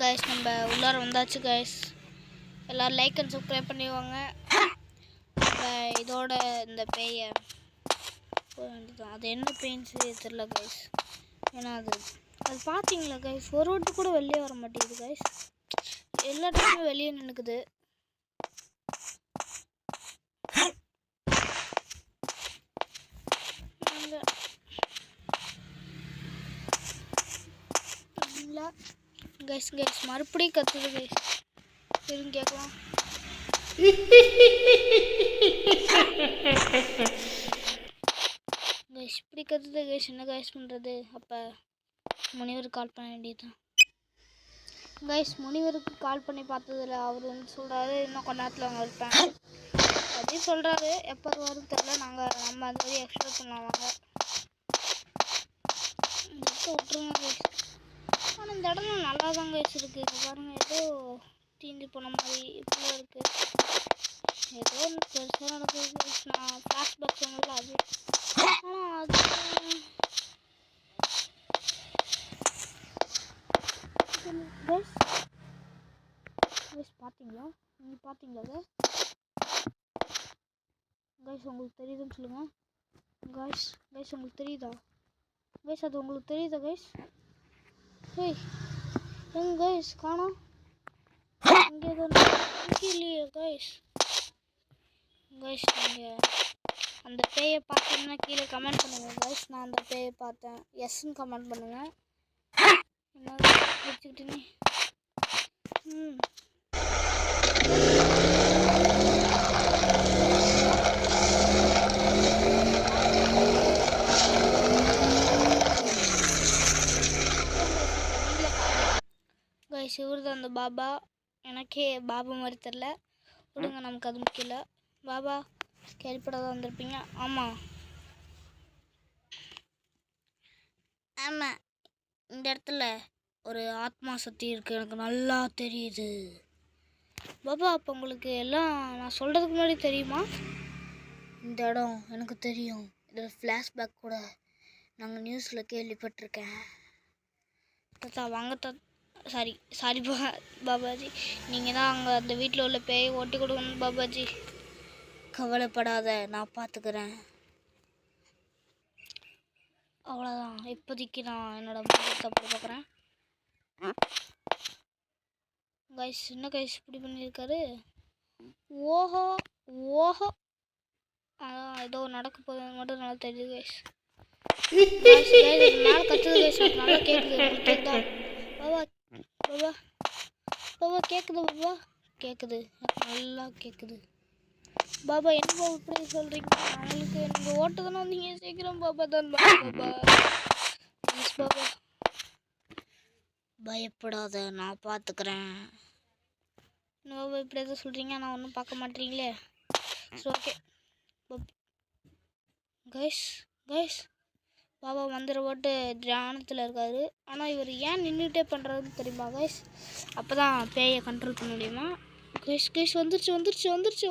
Guys நம்ம உள்ளார வந்தாச்சு கைஸ். எல்லோரும் லைக் அண்ட் சப்ஸ்கிரைப் பண்ணிடுவாங்க. நம்ம இதோட இந்த பேயை அது என்ன பேயின்னு சொல்லி தெரில கைஸ். ஏன்னா அது பார்த்தீங்களா கைஸ், ஒரு வாட்டி கூட வெளியே வர மாட்டேங்குது கைஸ். எல்லா டைமும் வெளியே நின்றுக்குது. கைஸ் கைஸ் மறுபடியும் கத்துது கைஸ். இருங்க கேட்கலாம். கைஸ் இப்படி கத்துது கைஸ். என்ன கைஸ் பண்ணுறது? அப்போ முனிவருக்கு கால் பண்ண வேண்டியதுதான் கைஸ். முனிவருக்கு கால் பண்ணி பார்த்ததில்ல. அவர் வந்து சொல்கிறாரு இன்னும் கொஞ்ச நேரத்தில் அவங்க இருப்பேன் அப்படின்னு சொல்கிறாரு. எப்போ வரும் தெரில. நம்ம அந்த மாதிரி எக்ஸ்பெக்ட் பண்ணலாம் வாங்க. விட்டுருங்க கைஸ். ஆனால் இந்த இடம் நல்லா தான் கைஸ் இருக்குது. இங்கே பாருங்கள், ஏதோ தீஞ்சு போன மாதிரி இப்படிலாம் இருக்குது. ஏதோ ஒன்று பெருசாக நடக்குது கைஸ். நான் ஃப்ளாஷ்பேக் சொன்னதில்ல அது. ஆனால் அது கைஸ் கைஸ் பார்த்தீங்களா? நீங்கள் பார்த்தீங்களா கைஸ்? உங்களுக்கு தெரியுதுன்னு சொல்லுங்கள் கைஸ். கைஸ் உங்களுக்கு தெரியுதா கைஸ்? அது உங்களுக்கு தெரியுதா கைஸ்? ஏய் எங்க கைஸ் காணோம்? இங்கே இல்லையே கைஸ். கைஸ் நீங்கள் அந்த பேயை பார்த்தீங்கன்னா கீழே கமெண்ட் பண்ணுங்கள் கைஸ். நான் அந்த பேயை பார்த்தேன், எஸ்ன்னு கமெண்ட் பண்ணுங்கள். என்ன வச்சுக்கிட்டீங்க? கைஸ் இவர் தான் அந்த பாபா. எனக்கே பாபா மாதிரி தெரில. விடுங்க, நமக்கு அது முக்கியம் இல்லை. பாபா கேள்விப்படாத வந்திருப்பீங்க. ஆமாம் ஆமாம், இந்த இடத்துல ஒரு ஆத்மா சக்தி இருக்குது, எனக்கு நல்லா தெரியுது பாபா. அப்போ உங்களுக்கு எல்லாம் நான் சொல்கிறதுக்கு முன்னாடி தெரியுமா? இந்த இடம் எனக்கு தெரியும். இதில் ஃப்ளாஷ்பேக் கூட நாங்கள் நியூஸில் கேள்விப்பட்டிருக்கேன். தாத்தா வாங்க சாரி பாபாஜி. நீங்கள் தான் அங்கே அந்த வீட்டில் உள்ள பேயை ஓட்டி கொடுக்கணும் பாபாஜி. கவலைப்படாத, நான் பார்த்துக்கிறேன். அவ்வளோதான். இப்போதைக்கு நான் என்னோடய மாற்றத்தை பார்க்குறேன். கைஸ் என்ன கைஸ் இப்படி பண்ணியிருக்காரு? ஓஹோ ஓஹோ, அதான் ஏதோ நடக்க போகுது மட்டும் நல்லா தெரியுது கைஸ். மேலே கத்துது கைஸ், நல்லா கேட்குது. கேட்குதா பாபா? பாபா பாபா கேட்குது பாபா? கேட்குது, நல்லா கேட்குது பாபா. என்ன பாபா இப்படி சொல்கிறீங்க? அவங்களுக்கு எனக்கு ஓட்டு தானே வந்தீங்க. சீக்கிரம் பாபா தான் பாபா. ப்ளீஸ் பாபா, பயப்படாத, நான் பார்த்துக்கிறேன். என்ன பாபா இப்படி எதாவது சொல்கிறீங்க? நான் ஒன்றும் பார்க்க மாட்டீங்களே. சரி ஓகே கைஸ். கைஸ் பாபா மந்திர ஓட்டு தியானத்தில் இருக்காரு. ஆனால் இவர் ஏன் நின்றுட்டே பண்ணுறதுன்னு தெரியுமா கைஸ்? அப்போ தான் பேயை கண்ட்ரோல் பண்ண முடியுமா கைஸ்? கைஸ் வந்துருச்சு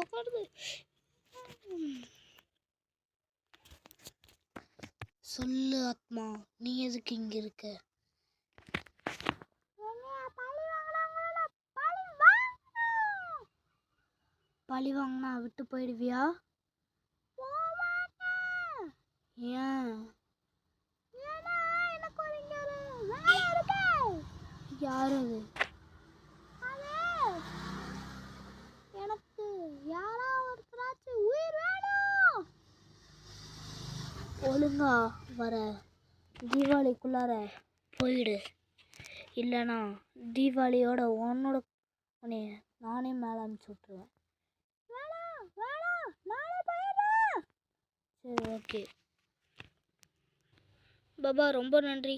உட்காருது. சொல்லு ஆத்மா, நீ எதுக்கு இங்கே இருக்க? பழி வாங்கினா விட்டு போயிடுவியா? ஏன்? யார் அது? எனக்கு யாரா ஒருத்தராச்சும் உயிர் வேணும். ஒழுங்கா வர தீபாவளிக்குள்ளார போயிடு, இல்லைனா தீபாவளியோட உன்னோட நானே மேலே அனுப்பிச்சி விட்ருவேன். சரி ஓகே பாபா, ரொம்ப நன்றி.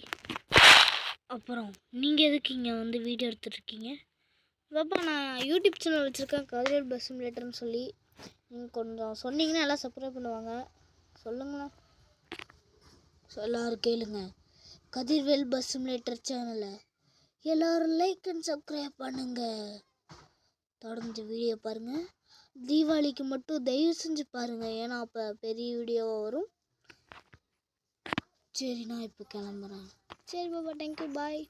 அப்புறம் நீங்கள் எதுக்கு இங்கே வந்து வீடியோ எடுத்துகிட்ருக்கீங்க? பாபா நான் யூடியூப் சேனல் வச்சுருக்கேன், கதிர்வேல் பஸ் சிமுலேட்டர்னு சொல்லி. நீங்கள் கொஞ்சம் சொன்னீங்கன்னா எல்லாம் சப்ஸ்கிரைப் பண்ணுவாங்க. சொல்லுங்களா? எல்லோரும் கேளுங்க, கதிர்வேல் பஸ் சிமுலேட்டர் சேனலை எல்லோரும் லைக் அண்ட் சப்ஸ்கிரைப் பண்ணுங்கள். தொடர்ந்து வீடியோ பாருங்கள். தீபாவளிக்கு மட்டும் தயவு செஞ்சு பாருங்கள், ஏன்னா அப்போ பெரிய வீடியோவாக வரும். சரி நான் இப்போ கிளம்புறேன். சரி பாபா, தேங்க்யூ, பாய்.